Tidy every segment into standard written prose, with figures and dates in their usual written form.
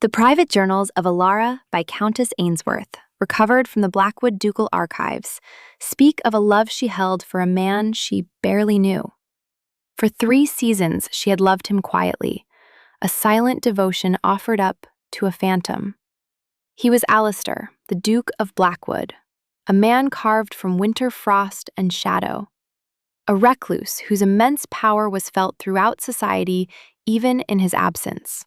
The Private Journals of Alara by Countess Ainsworth, recovered from the Blackwood Ducal Archives, speak of a love she held for a man she barely knew. For 3 seasons she had loved him quietly, a silent devotion offered up to a phantom. He was Alistair, the Duke of Blackwood, a man carved from winter frost and shadow, a recluse whose immense power was felt throughout society even in his absence.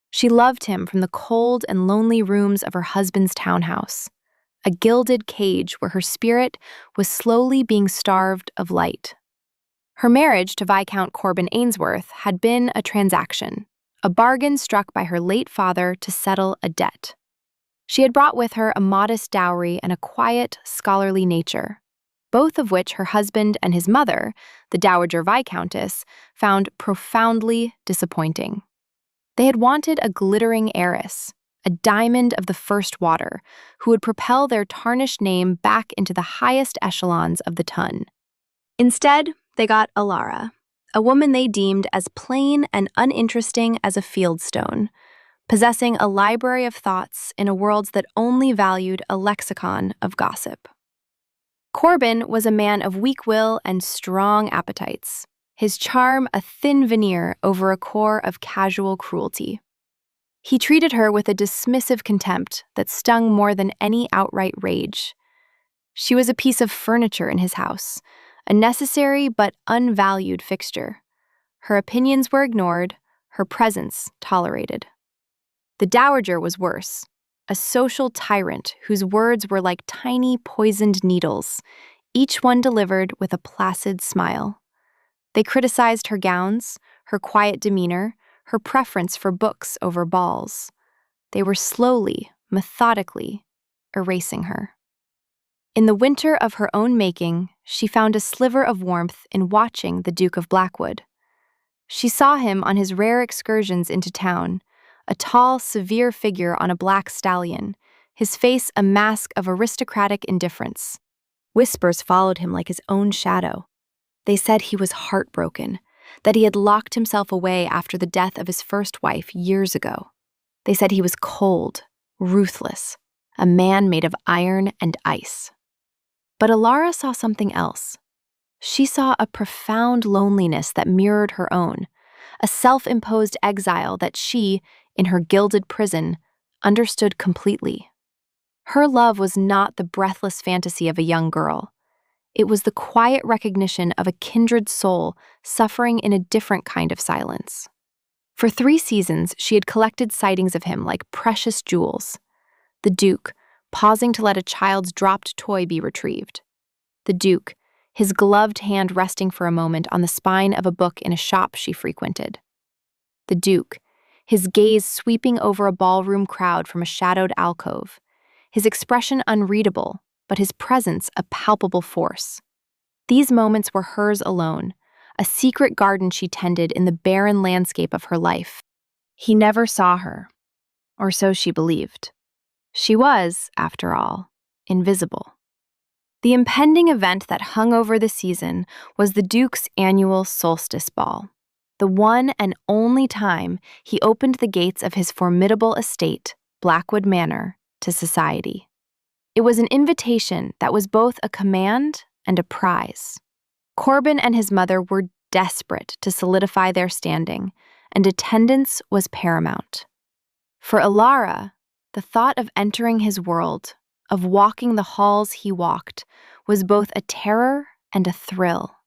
She loved him from the cold and lonely rooms of her husband's townhouse, a gilded cage where her spirit was slowly being starved of light. Her marriage to Viscount Corbin Ainsworth had been a transaction, a bargain struck by her late father to settle a debt. She had brought with her a modest dowry and a quiet, scholarly nature, both of which her husband and his mother, the Dowager Viscountess, found profoundly disappointing. They had wanted a glittering heiress, a diamond of the first water, who would propel their tarnished name back into the highest echelons of the ton. Instead, they got Alara, a woman they deemed as plain and uninteresting as a fieldstone, possessing a library of thoughts in a world that only valued a lexicon of gossip. Corbin was a man of weak will and strong appetites, his charm a thin veneer over a core of casual cruelty. He treated her with a dismissive contempt that stung more than any outright rage. She was a piece of furniture in his house, a necessary but unvalued fixture. Her opinions were ignored, her presence tolerated. The Dowager was worse, a social tyrant whose words were like tiny poisoned needles, each one delivered with a placid smile. They criticized her gowns, her quiet demeanor, her preference for books over balls. They were slowly, methodically, erasing her. In the winter of her own making, she found a sliver of warmth in watching the Duke of Blackwood. She saw him on his rare excursions into town, a tall, severe figure on a black stallion, his face a mask of aristocratic indifference. Whispers followed him like his own shadow. They said he was heartbroken, that he had locked himself away after the death of his first wife years ago. They said he was cold, ruthless, a man made of iron and ice. But Alara saw something else. She saw a profound loneliness that mirrored her own, a self-imposed exile that she, in her gilded prison, understood completely. Her love was not the breathless fantasy of a young girl. It was the quiet recognition of a kindred soul suffering in a different kind of silence. For 3 seasons, she had collected sightings of him like precious jewels. The Duke, pausing to let a child's dropped toy be retrieved. The Duke, his gloved hand resting for a moment on the spine of a book in a shop she frequented. The Duke, his gaze sweeping over a ballroom crowd from a shadowed alcove, his expression unreadable, but his presence a palpable force. These moments were hers alone, a secret garden she tended in the barren landscape of her life. He never saw her, or so she believed. She was, after all, invisible. The impending event that hung over the season was the Duke's annual solstice ball, the one and only time he opened the gates of his formidable estate, Blackwood Manor, to society. It was an invitation that was both a command and a prize. Corbin and his mother were desperate to solidify their standing, and attendance was paramount. For Alara, the thought of entering his world, of walking the halls he walked, was both a terror and a thrill.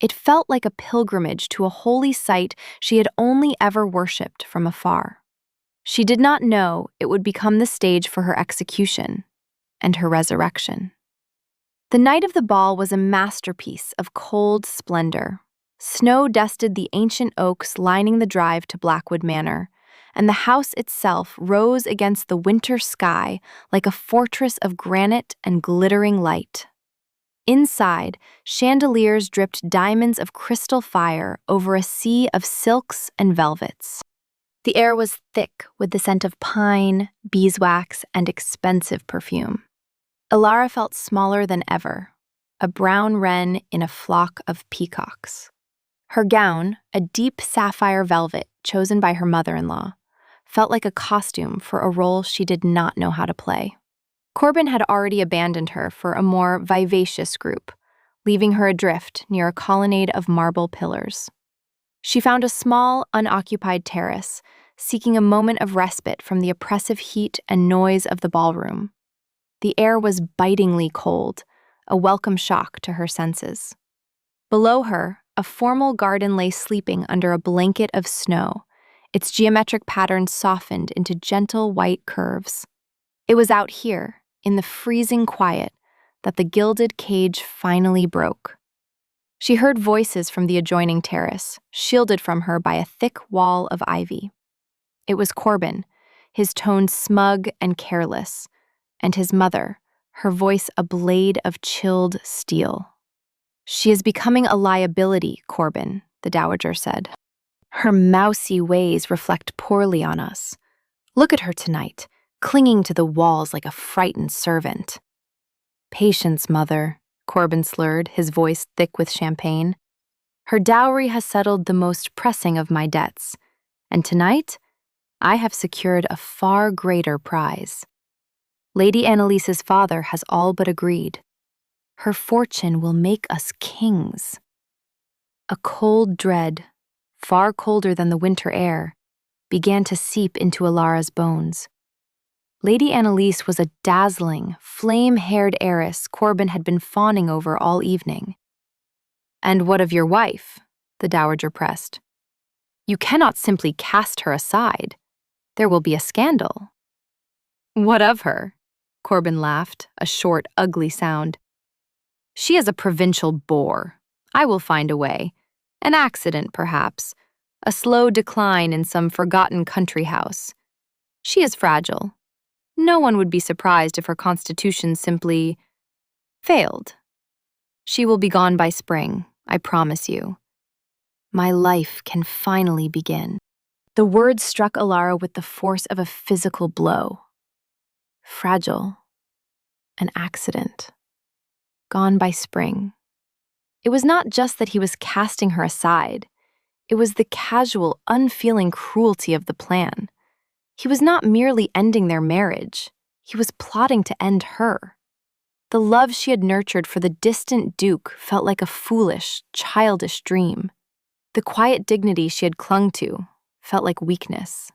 It felt like a pilgrimage to a holy site she had only ever worshipped from afar. She did not know it would become the stage for her execution and her resurrection. The night of the ball was a masterpiece of cold splendor. Snow dusted the ancient oaks lining the drive to Blackwood Manor, and the house itself rose against the winter sky like a fortress of granite and glittering light. Inside, chandeliers dripped diamonds of crystal fire over a sea of silks and velvets. The air was thick with the scent of pine, beeswax, and expensive perfume. Alara felt smaller than ever, a brown wren in a flock of peacocks. Her gown, a deep sapphire velvet chosen by her mother-in-law, felt like a costume for a role she did not know how to play. Corbin had already abandoned her for a more vivacious group, leaving her adrift near a colonnade of marble pillars. She found a small, unoccupied terrace, seeking a moment of respite from the oppressive heat and noise of the ballroom. The air was bitingly cold, a welcome shock to her senses. Below her, a formal garden lay sleeping under a blanket of snow, its geometric patterns softened into gentle white curves. It was out here, in the freezing quiet, that the gilded cage finally broke. She heard voices from the adjoining terrace, shielded from her by a thick wall of ivy. It was Corbin, his tone smug and careless, and his mother, her voice a blade of chilled steel. "She is becoming a liability, Corbin," the dowager said. "Her mousy ways reflect poorly on us. Look at her tonight, clinging to the walls like a frightened servant." "Patience, mother," Corbin slurred, his voice thick with champagne. "Her dowry has settled the most pressing of my debts, and tonight I have secured a far greater prize. Lady Annalise's father has all but agreed. Her fortune will make us kings." A cold dread, far colder than the winter air, began to seep into Alara's bones. Lady Annalise was a dazzling, flame-haired heiress Corbin had been fawning over all evening. "And what of your wife?" the dowager pressed. "You cannot simply cast her aside. There will be a scandal." "What of her?" Corbin laughed, a short, ugly sound. "She is a provincial bore. I will find a way. An accident, perhaps. A slow decline in some forgotten country house. She is fragile. No one would be surprised if her constitution simply failed. She will be gone by spring, I promise you. My life can finally begin." The words struck Alara with the force of a physical blow. Fragile. An accident. Gone by spring. It was not just that he was casting her aside. It was the casual, unfeeling cruelty of the plan. He was not merely ending their marriage. He was plotting to end her. The love she had nurtured for the distant Duke felt like a foolish, childish dream. The quiet dignity she had clung to felt like weakness.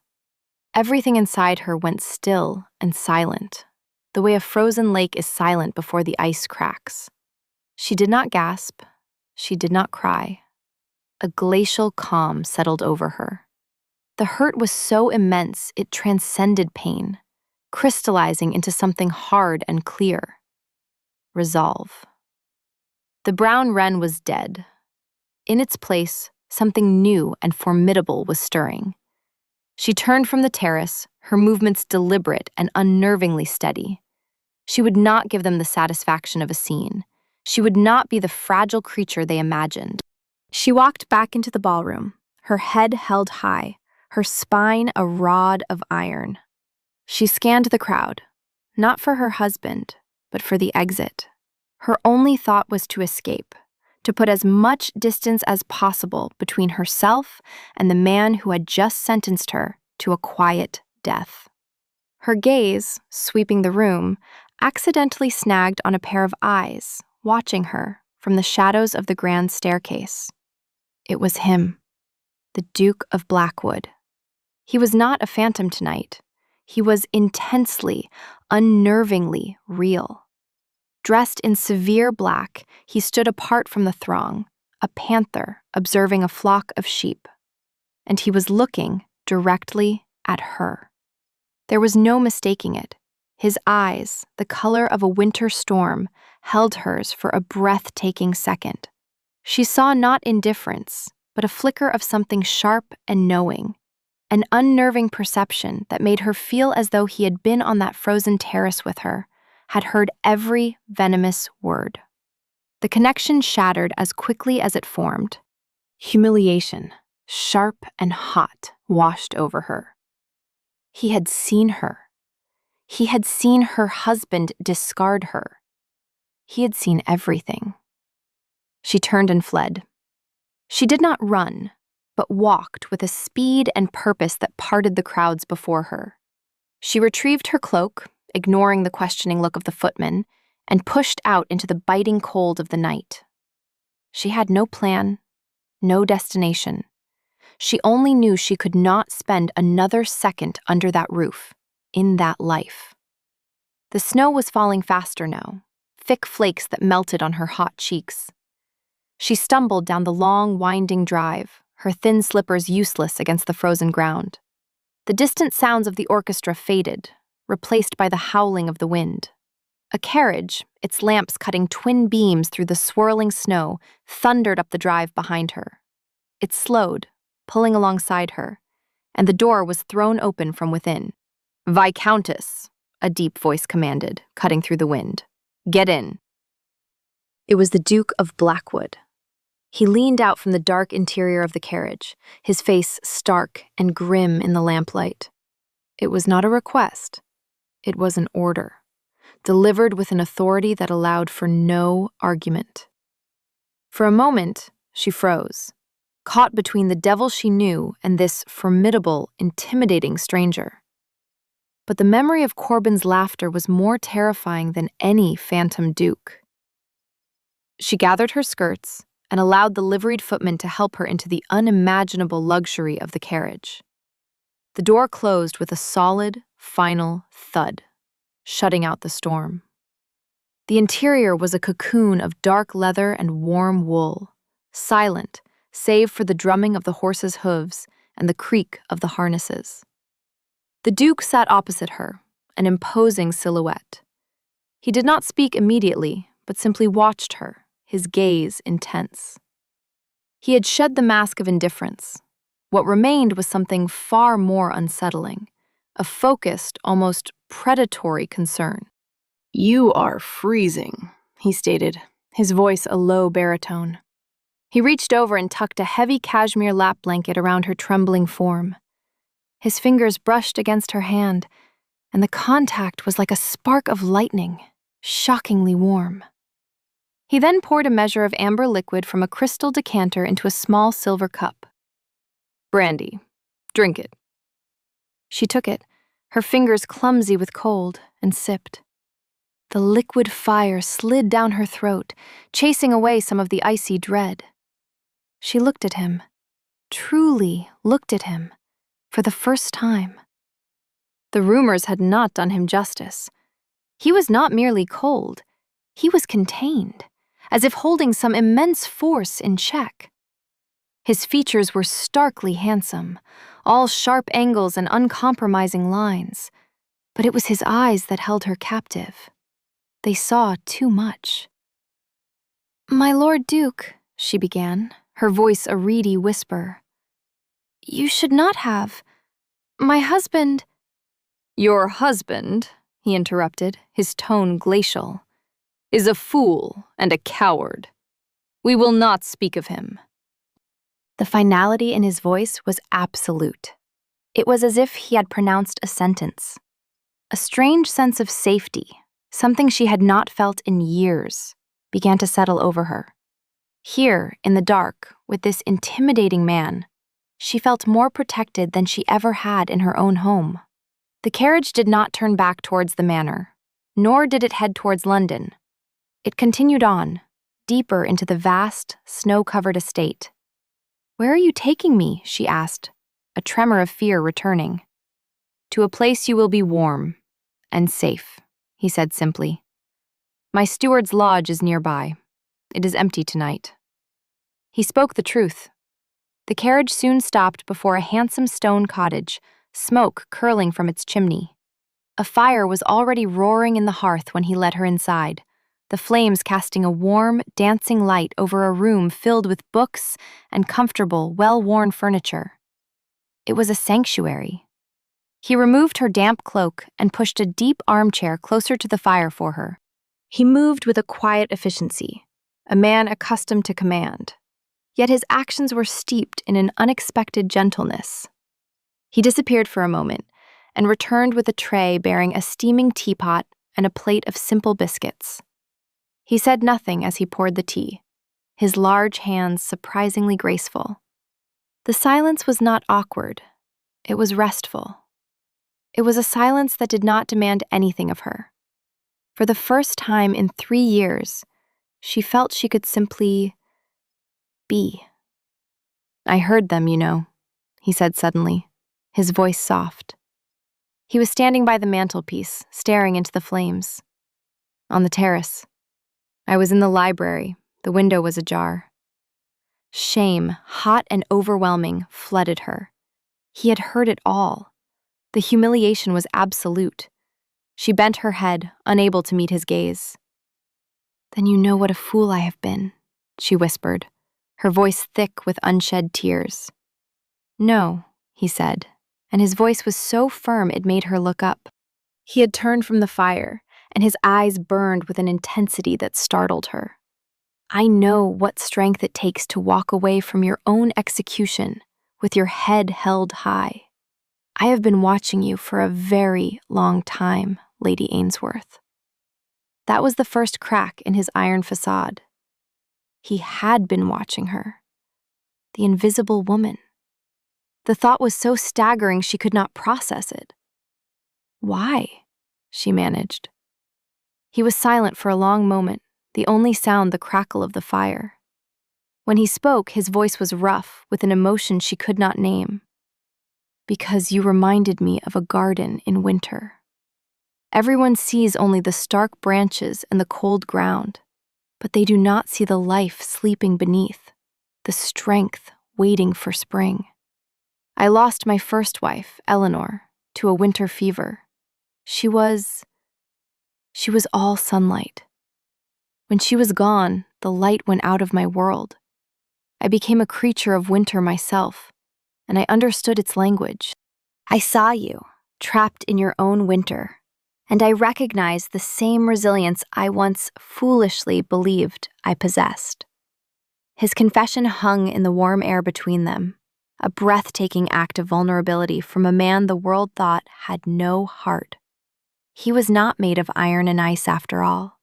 Everything inside her went still and silent, the way a frozen lake is silent before the ice cracks. She did not gasp. She did not cry. A glacial calm settled over her. The hurt was so immense it transcended pain, crystallizing into something hard and clear. Resolve. The brown wren was dead. In its place, something new and formidable was stirring. She turned from the terrace, her movements deliberate and unnervingly steady. She would not give them the satisfaction of a scene. She would not be the fragile creature they imagined. She walked back into the ballroom, her head held high, her spine a rod of iron. She scanned the crowd, not for her husband, but for the exit. Her only thought was to escape, to put as much distance as possible between herself and the man who had just sentenced her to a quiet death. Her gaze, sweeping the room, accidentally snagged on a pair of eyes, watching her from the shadows of the grand staircase. It was him, the Duke of Blackwood. He was not a phantom tonight. He was intensely, unnervingly real. Dressed in severe black, he stood apart from the throng, a panther observing a flock of sheep. And he was looking directly at her. There was no mistaking it. His eyes, the color of a winter storm, held hers for a breathtaking second. She saw not indifference, but a flicker of something sharp and knowing, an unnerving perception that made her feel as though he had been on that frozen terrace with her, had heard every venomous word. The connection shattered as quickly as it formed. Humiliation, sharp and hot, washed over her. He had seen her. He had seen her husband discard her. He had seen everything. She turned and fled. She did not run, but walked with a speed and purpose that parted the crowds before her. She retrieved her cloak, ignoring the questioning look of the footman, and pushed out into the biting cold of the night. She had no plan, no destination. She only knew she could not spend another second under that roof, in that life. The snow was falling faster now, thick flakes that melted on her hot cheeks. She stumbled down the long, winding drive, her thin slippers useless against the frozen ground. The distant sounds of the orchestra faded, replaced by the howling of the wind. A carriage, its lamps cutting twin beams through the swirling snow, thundered up the drive behind her. It slowed, pulling alongside her, and the door was thrown open from within. "Viscountess," a deep voice commanded, cutting through the wind. "Get in." It was the Duke of Blackwood. He leaned out from the dark interior of the carriage, his face stark and grim in the lamplight. It was not a request. It was an order, delivered with an authority that allowed for no argument. For a moment, she froze, caught between the devil she knew and this formidable, intimidating stranger. But the memory of Corbin's laughter was more terrifying than any phantom duke. She gathered her skirts and allowed the liveried footman to help her into the unimaginable luxury of the carriage. The door closed with a solid, final thud, shutting out the storm. The interior was a cocoon of dark leather and warm wool, silent save for the drumming of the horses' hooves and the creak of the harnesses. The Duke sat opposite her, an imposing silhouette. He did not speak immediately, but simply watched her, his gaze intense. He had shed the mask of indifference. What remained was something far more unsettling, a focused, almost predatory concern. "You are freezing," he stated, his voice a low baritone. He reached over and tucked a heavy cashmere lap blanket around her trembling form. His fingers brushed against her hand, and the contact was like a spark of lightning, shockingly warm. He then poured a measure of amber liquid from a crystal decanter into a small silver cup. "Brandy. Drink it." She took it, her fingers clumsy with cold, and sipped. The liquid fire slid down her throat, chasing away some of the icy dread. She looked at him, truly looked at him, for the first time. The rumors had not done him justice. He was not merely cold, he was contained, as if holding some immense force in check. His features were starkly handsome, all sharp angles and uncompromising lines, but it was his eyes that held her captive. They saw too much. "My Lord Duke," she began, her voice a reedy whisper, "you should not have. My husband—" "Your husband," he interrupted, his tone glacial, "is a fool and a coward. We will not speak of him." The finality in his voice was absolute. It was as if he had pronounced a sentence. A strange sense of safety, something she had not felt in years, began to settle over her. Here, in the dark, with this intimidating man, she felt more protected than she ever had in her own home. The carriage did not turn back towards the manor, nor did it head towards London. It continued on, deeper into the vast, snow-covered estate. "Where are you taking me?" she asked, a tremor of fear returning. "To a place you will be warm and safe," he said simply. "My steward's lodge is nearby. It is empty tonight." He spoke the truth. The carriage soon stopped before a handsome stone cottage, smoke curling from its chimney. A fire was already roaring in the hearth when he led her inside, the flames casting a warm, dancing light over a room filled with books and comfortable, well-worn furniture. It was a sanctuary. He removed her damp cloak and pushed a deep armchair closer to the fire for her. He moved with a quiet efficiency, a man accustomed to command. Yet his actions were steeped in an unexpected gentleness. He disappeared for a moment and returned with a tray bearing a steaming teapot and a plate of simple biscuits. He said nothing as he poured the tea, his large hands surprisingly graceful. The silence was not awkward. It was restful. It was a silence that did not demand anything of her. For the first time in 3 years, she felt she could simply be. "I heard them, you know," he said suddenly, his voice soft. He was standing by the mantelpiece, staring into the flames. On the terrace. I was in the library. The window was ajar. Shame, hot and overwhelming, flooded her. He had heard it all. The humiliation was absolute. She bent her head, unable to meet his gaze. "Then you know what a fool I have been," she whispered, her voice thick with unshed tears. "No," he said, and his voice was so firm it made her look up. He had turned from the fire, and his eyes burned with an intensity that startled her. "I know what strength it takes to walk away from your own execution with your head held high. I have been watching you for a very long time, Lady Ainsworth." That was the first crack in his iron facade. He had been watching her. The invisible woman. The thought was so staggering she could not process it. "Why?" she managed. He was silent for a long moment, the only sound the crackle of the fire. When he spoke, his voice was rough, with an emotion she could not name. "Because you reminded me of a garden in winter. Everyone sees only the stark branches and the cold ground, but they do not see the life sleeping beneath, the strength waiting for spring. I lost my first wife, Eleanor, to a winter fever. She was all sunlight. When she was gone, the light went out of my world. I became a creature of winter myself, and I understood its language. I saw you, trapped in your own winter, and I recognized the same resilience I once foolishly believed I possessed." His confession hung in the warm air between them, a breathtaking act of vulnerability from a man the world thought had no heart. He was not made of iron and ice after all.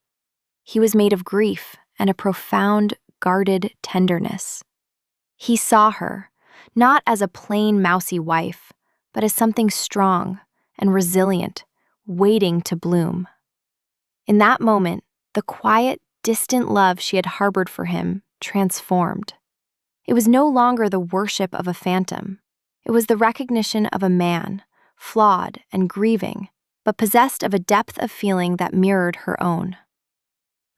He was made of grief and a profound, guarded tenderness. He saw her, not as a plain, mousy wife, but as something strong and resilient, waiting to bloom. In that moment, the quiet, distant love she had harbored for him transformed. It was no longer the worship of a phantom. It was the recognition of a man, flawed and grieving, but possessed of a depth of feeling that mirrored her own.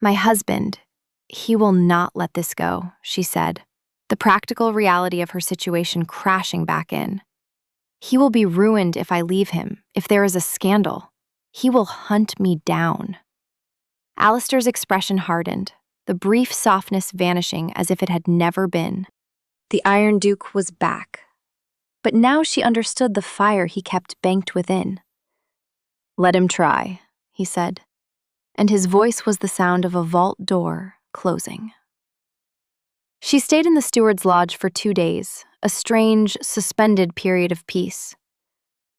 "My husband, he will not let this go," she said, the practical reality of her situation crashing back in. "He will be ruined if I leave him, if there is a scandal. He will hunt me down." Alistair's expression hardened, the brief softness vanishing as if it had never been. The Iron Duke was back. But now she understood the fire he kept banked within. "Let him try," he said, and his voice was the sound of a vault door closing. She stayed in the steward's lodge for 2 days, a strange, suspended period of peace.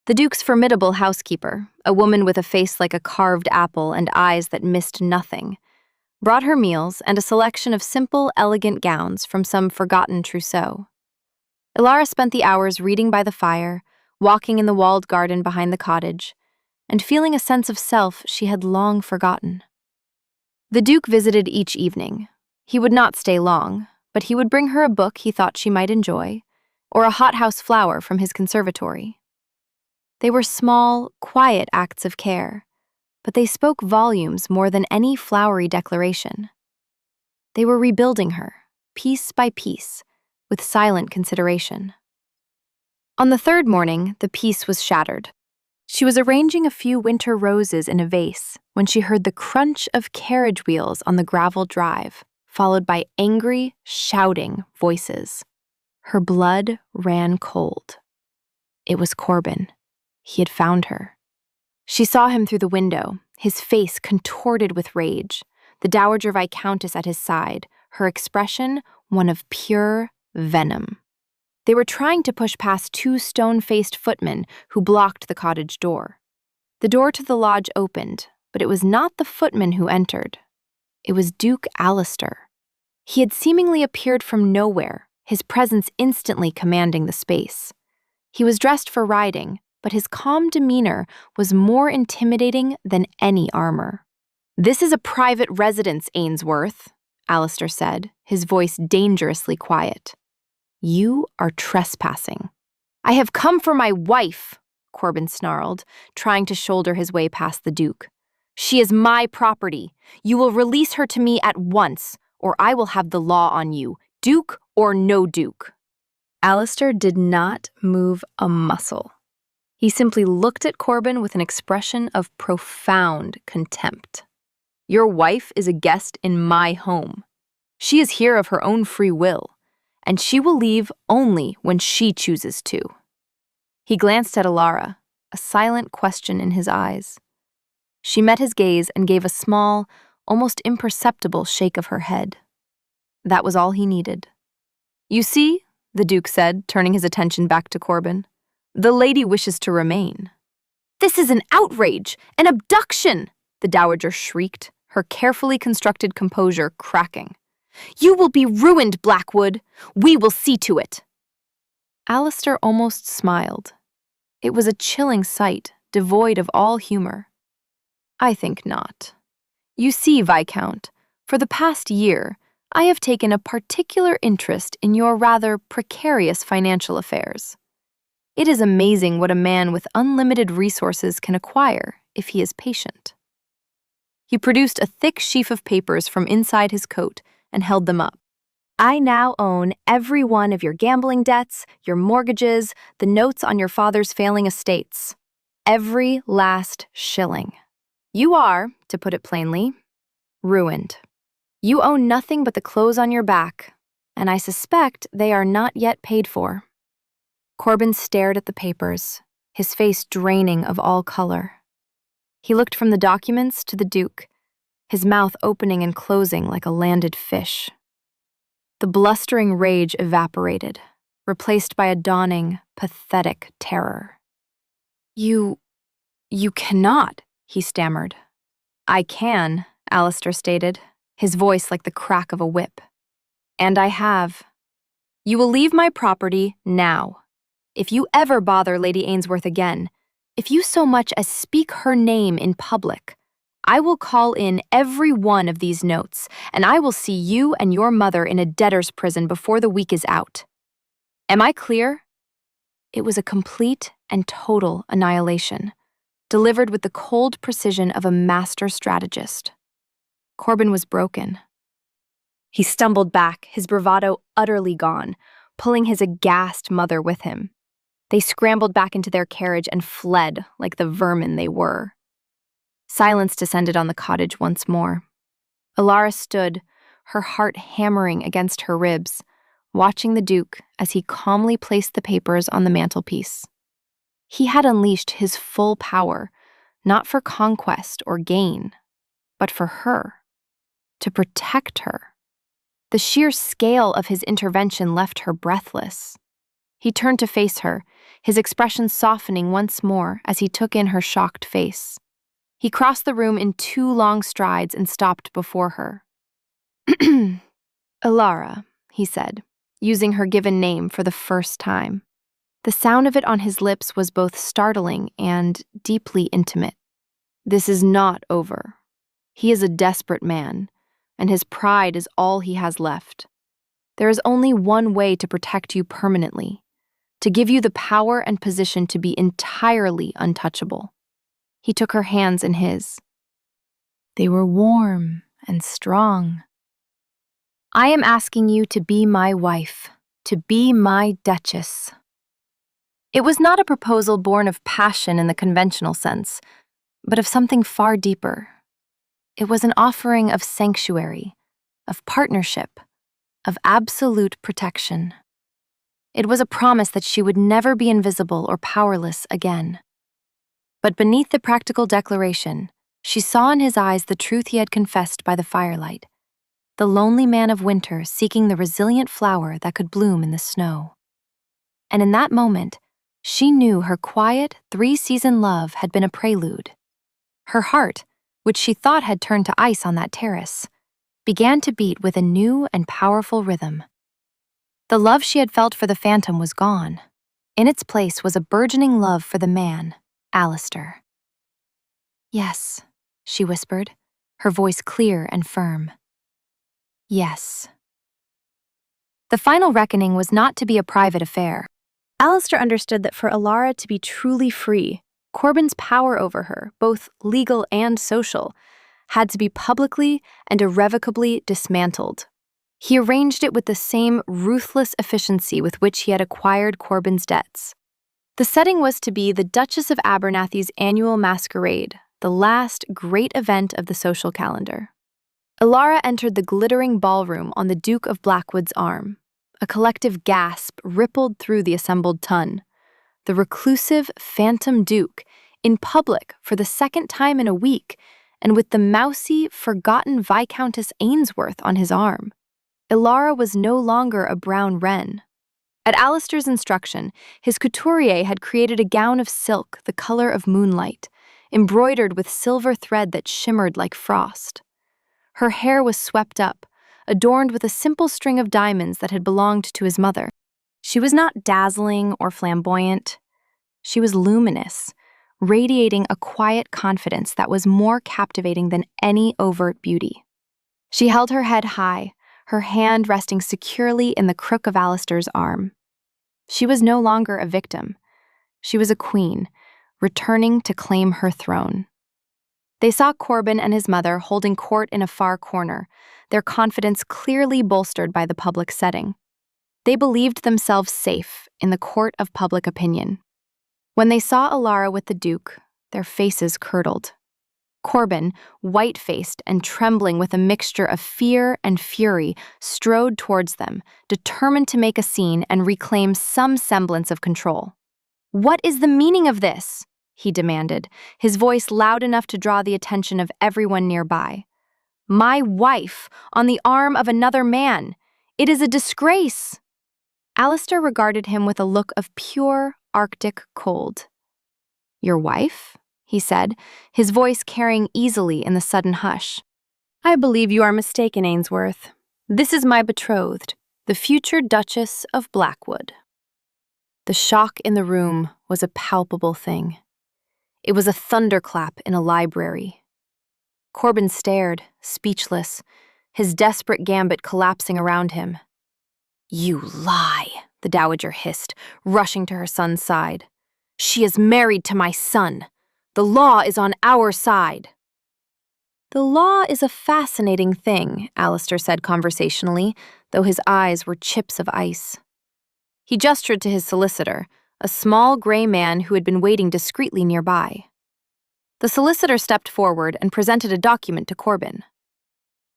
The Duke's formidable housekeeper, a woman with a face like a carved apple and eyes that missed nothing, brought her meals and a selection of simple, elegant gowns from some forgotten trousseau. Ilara spent the hours reading by the fire, walking in the walled garden behind the cottage, and feeling a sense of self she had long forgotten. The Duke visited each evening. He would not stay long, but he would bring her a book he thought she might enjoy, or a hothouse flower from his conservatory. They were small, quiet acts of care, but they spoke volumes more than any flowery declaration. They were rebuilding her, piece by piece, with silent consideration. On the 3rd morning, the peace was shattered. She was arranging a few winter roses in a vase when she heard the crunch of carriage wheels on the gravel drive, followed by angry, shouting voices. Her blood ran cold. It was Corbin. He had found her. She saw him through the window, his face contorted with rage, the Dowager Viscountess at his side, her expression one of pure venom. They were trying to push past 2 stone-faced footmen who blocked the cottage door. The door to the lodge opened, but it was not the footman who entered. It was Duke Alistair. He had seemingly appeared from nowhere, his presence instantly commanding the space. He was dressed for riding, but his calm demeanor was more intimidating than any armor. "This is a private residence, Ainsworth," Alistair said, his voice dangerously quiet. "You are trespassing." "I have come for my wife," Corbin snarled, trying to shoulder his way past the Duke. "She is my property. You will release her to me at once, or I will have the law on you, Duke or no Duke." Alistair did not move a muscle. He simply looked at Corbin with an expression of profound contempt. "Your wife is a guest in my home. She is here of her own free will, and she will leave only when she chooses to." He glanced at Alara, a silent question in his eyes. She met his gaze and gave a small, almost imperceptible shake of her head. That was all he needed. "You see," the Duke said, turning his attention back to Corbin, "the lady wishes to remain." "This is an outrage, an abduction!" the Dowager shrieked, her carefully constructed composure cracking. "You will be ruined, Blackwood. We will see to it." Alistair almost smiled. It was a chilling sight, devoid of all humor. "I think not. You see, Viscount, for the past year, I have taken a particular interest in your rather precarious financial affairs. It is amazing what a man with unlimited resources can acquire if he is patient." He produced a thick sheaf of papers from inside his coat and held them up. "I now own every one of your gambling debts, your mortgages, the notes on your father's failing estates. Every last shilling. You are, to put it plainly, ruined. You own nothing but the clothes on your back, and I suspect they are not yet paid for." Corbin stared at the papers, his face draining of all color. He looked from the documents to the Duke, his mouth opening and closing like a landed fish. The blustering rage evaporated, replaced by a dawning, pathetic terror. You cannot," he stammered. "I can," Alistair stated, his voice like the crack of a whip. "And I have. You will leave my property now. If you ever bother Lady Ainsworth again, if you so much as speak her name in public, I will call in every one of these notes, and I will see you and your mother in a debtor's prison before the week is out. Am I clear?" It was a complete and total annihilation, delivered with the cold precision of a master strategist. Corbin was broken. He stumbled back, his bravado utterly gone, pulling his aghast mother with him. They scrambled back into their carriage and fled like the vermin they were. Silence descended on the cottage once more. Alara stood, her heart hammering against her ribs, watching the Duke as he calmly placed the papers on the mantelpiece. He had unleashed his full power, not for conquest or gain, but for her, to protect her. The sheer scale of his intervention left her breathless. He turned to face her, his expression softening once more as he took in her shocked face. He crossed the room in 2 long strides and stopped before her. "Alara," he said, using her given name for the first time. The sound of it on his lips was both startling and deeply intimate. "This is not over. He is a desperate man, and his pride is all he has left. There is only one way to protect you permanently, to give you the power and position to be entirely untouchable." He took her hands in his. They were warm and strong. "I am asking you to be my wife, to be my Duchess." It was not a proposal born of passion in the conventional sense, but of something far deeper. It was an offering of sanctuary, of partnership, of absolute protection. It was a promise that she would never be invisible or powerless again. But beneath the practical declaration, she saw in his eyes the truth he had confessed by the firelight, the lonely man of winter seeking the resilient flower that could bloom in the snow. And in that moment, she knew her quiet, 3-season love had been a prelude. Her heart, which she thought had turned to ice on that terrace, began to beat with a new and powerful rhythm. The love she had felt for the phantom was gone. In its place was a burgeoning love for the man, Alistair. "Yes," she whispered, her voice clear and firm. "Yes." The final reckoning was not to be a private affair. Alistair understood that for Alara to be truly free, Corbin's power over her, both legal and social, had to be publicly and irrevocably dismantled. He arranged it with the same ruthless efficiency with which he had acquired Corbin's debts. The setting was to be the Duchess of Abernathy's annual masquerade, the last great event of the social calendar. Alara entered the glittering ballroom on the Duke of Blackwood's arm. A collective gasp rippled through the assembled ton. The reclusive phantom duke, in public for the second time in a week, and with the mousy, forgotten Viscountess Ainsworth on his arm. Alara was no longer a brown wren. At Alistair's instruction, his couturier had created a gown of silk the color of moonlight, embroidered with silver thread that shimmered like frost. Her hair was swept up, adorned with a simple string of diamonds that had belonged to his mother. She was not dazzling or flamboyant. She was luminous, radiating a quiet confidence that was more captivating than any overt beauty. She held her head high, her hand resting securely in the crook of Alistair's arm. She was no longer a victim. She was a queen, returning to claim her throne. They saw Corbin and his mother holding court in a far corner, their confidence clearly bolstered by the public setting. They believed themselves safe in the court of public opinion. When they saw Alara with the Duke, their faces curdled. Corbin, white-faced and trembling with a mixture of fear and fury, strode towards them, determined to make a scene and reclaim some semblance of control. "What is the meaning of this?" he demanded, his voice loud enough to draw the attention of everyone nearby. "My wife, on the arm of another man. It is a disgrace." Alistair regarded him with a look of pure Arctic cold. "Your wife?" he said, his voice carrying easily in the sudden hush. "I believe you are mistaken, Ainsworth. This is my betrothed, the future Duchess of Blackwood." The shock in the room was a palpable thing. It was a thunderclap in a library. Corbin stared, speechless, his desperate gambit collapsing around him. "You lie," the dowager hissed, rushing to her son's side. "She is married to my son. The law is on our side." "The law is a fascinating thing," Alistair said conversationally, though his eyes were chips of ice. He gestured to his solicitor, a small gray man who had been waiting discreetly nearby. The solicitor stepped forward and presented a document to Corbin.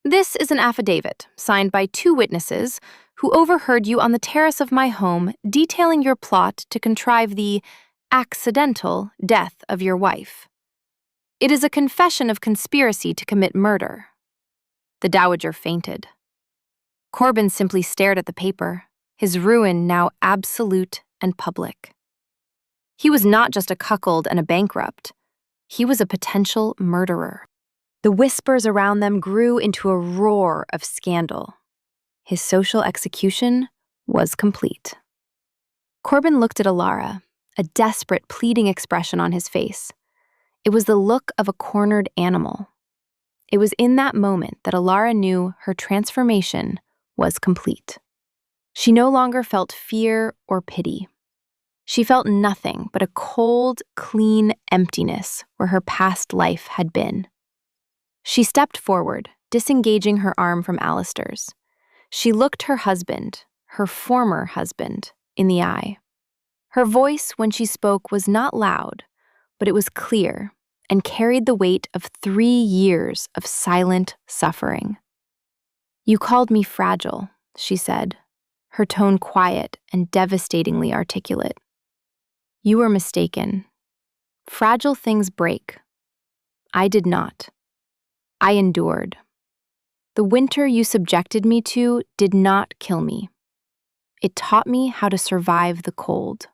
"This is an affidavit, signed by 2 witnesses, who overheard you on the terrace of my home detailing your plot to contrive the accidental death of your wife. It is a confession of conspiracy to commit murder." The dowager fainted. Corbin simply stared at the paper, his ruin now absolute and public. He was not just a cuckold and a bankrupt. He was a potential murderer. The whispers around them grew into a roar of scandal. His social execution was complete. Corbin looked at Alara, a desperate, pleading expression on his face. It was the look of a cornered animal. It was in that moment that Alara knew her transformation was complete. She no longer felt fear or pity. She felt nothing but a cold, clean emptiness where her past life had been. She stepped forward, disengaging her arm from Alistair's. She looked her husband, her former husband, in the eye. Her voice, when she spoke, was not loud, but it was clear and carried the weight of 3 years of silent suffering. "You called me fragile," she said, her tone quiet and devastatingly articulate. "You were mistaken. Fragile things break. I did not. I endured. The winter you subjected me to did not kill me. It taught me how to survive the cold."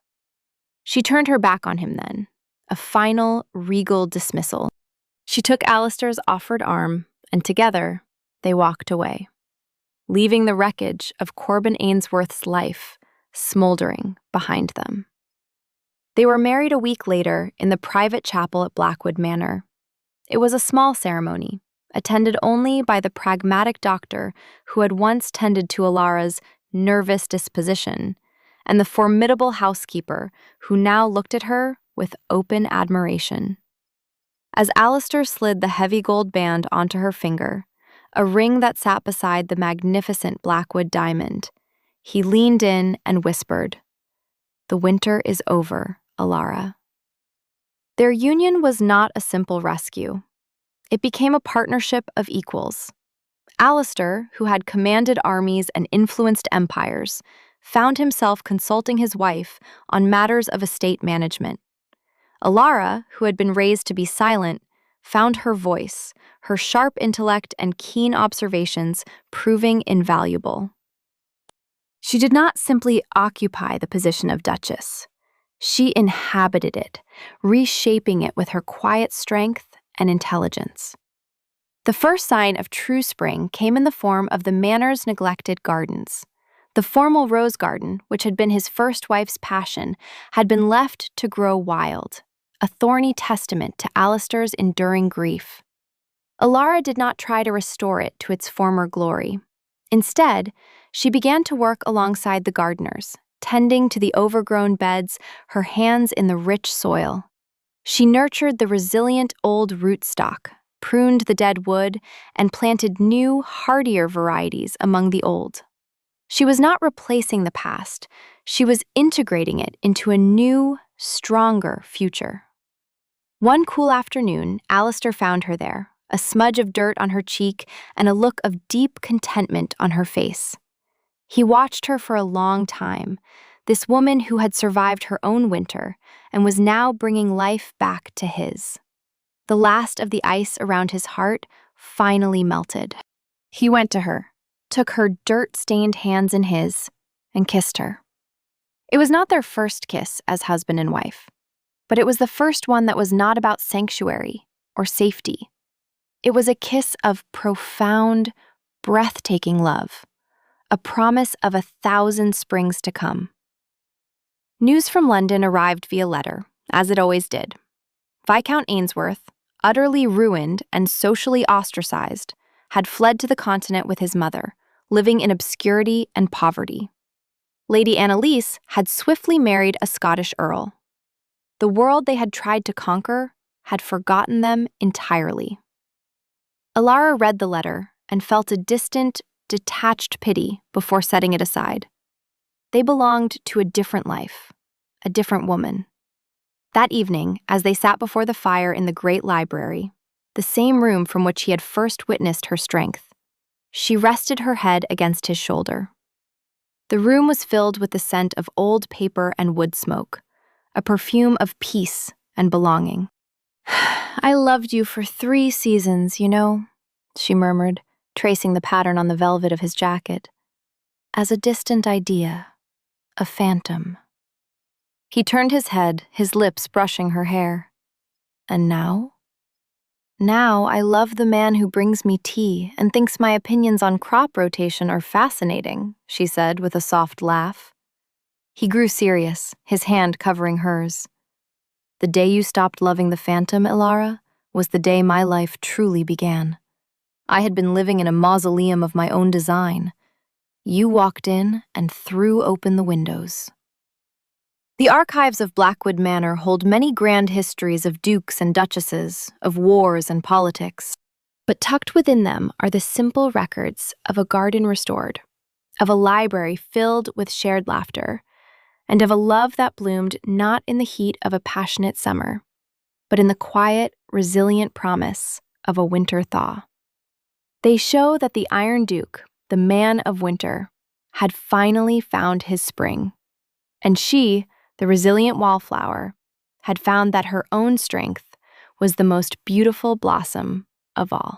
She turned her back on him then, a final, regal dismissal. She took Alistair's offered arm, and together, they walked away. leaving the wreckage of Corbin Ainsworth's life smoldering behind them. They were married a week later in the private chapel at Blackwood Manor. It was a small ceremony, attended only by the pragmatic doctor who had once tended to Alara's nervous disposition, and the formidable housekeeper who now looked at her with open admiration. As Alistair slid the heavy gold band onto her finger, a ring that sat beside the magnificent Blackwood diamond, he leaned in and whispered, "The winter is over, Alara." Their union was not a simple rescue. It became a partnership of equals. Alistair, who had commanded armies and influenced empires, found himself consulting his wife on matters of estate management. Alara, who had been raised to be silent, found her voice, her sharp intellect and keen observations proving invaluable. She did not simply occupy the position of Duchess. She inhabited it, reshaping it with her quiet strength and intelligence. The first sign of true spring came in the form of the manor's neglected gardens. The formal rose garden, which had been his first wife's passion, had been left to grow wild, a thorny testament to Alistair's enduring grief. Alara did not try to restore it to its former glory. Instead, she began to work alongside the gardeners, tending to the overgrown beds, her hands in the rich soil. She nurtured the resilient old rootstock, pruned the dead wood, and planted new, hardier varieties among the old. She was not replacing the past, she was integrating it into a new, stronger future. One cool afternoon, Alistair found her there, a smudge of dirt on her cheek and a look of deep contentment on her face. He watched her for a long time, this woman who had survived her own winter and was now bringing life back to his. The last of the ice around his heart finally melted. He went to her, took her dirt-stained hands in his, and kissed her. It was not their first kiss as husband and wife, but it was the first one that was not about sanctuary or safety. It was a kiss of profound, breathtaking love, a promise of 1,000 springs to come. News from London arrived via letter, as it always did. Viscount Ainsworth, utterly ruined and socially ostracized, had fled to the continent with his mother, living in obscurity and poverty. Lady Annalise had swiftly married a Scottish earl. The world they had tried to conquer had forgotten them entirely. Alara read the letter and felt a distant, detached pity before setting it aside. They belonged to a different life, a different woman. That evening, as they sat before the fire in the great library, the same room from which he had first witnessed her strength, she rested her head against his shoulder. The room was filled with the scent of old paper and wood smoke, a perfume of peace and belonging. "I loved you for 3 seasons, you know," she murmured, tracing the pattern on the velvet of his jacket. "As a distant idea, a phantom." He turned his head, his lips brushing her hair. "And now?" "Now I love the man who brings me tea and thinks my opinions on crop rotation are fascinating," she said with a soft laugh. He grew serious, his hand covering hers. "The day you stopped loving the phantom, Alara, was the day my life truly began. I had been living in a mausoleum of my own design. You walked in and threw open the windows." The archives of Blackwood Manor hold many grand histories of dukes and duchesses, of wars and politics. But tucked within them are the simple records of a garden restored, of a library filled with shared laughter, and of a love that bloomed not in the heat of a passionate summer, but in the quiet, resilient promise of a winter thaw. They show that the Iron Duke, the man of winter, had finally found his spring, and she, the resilient wallflower, had found that her own strength was the most beautiful blossom of all.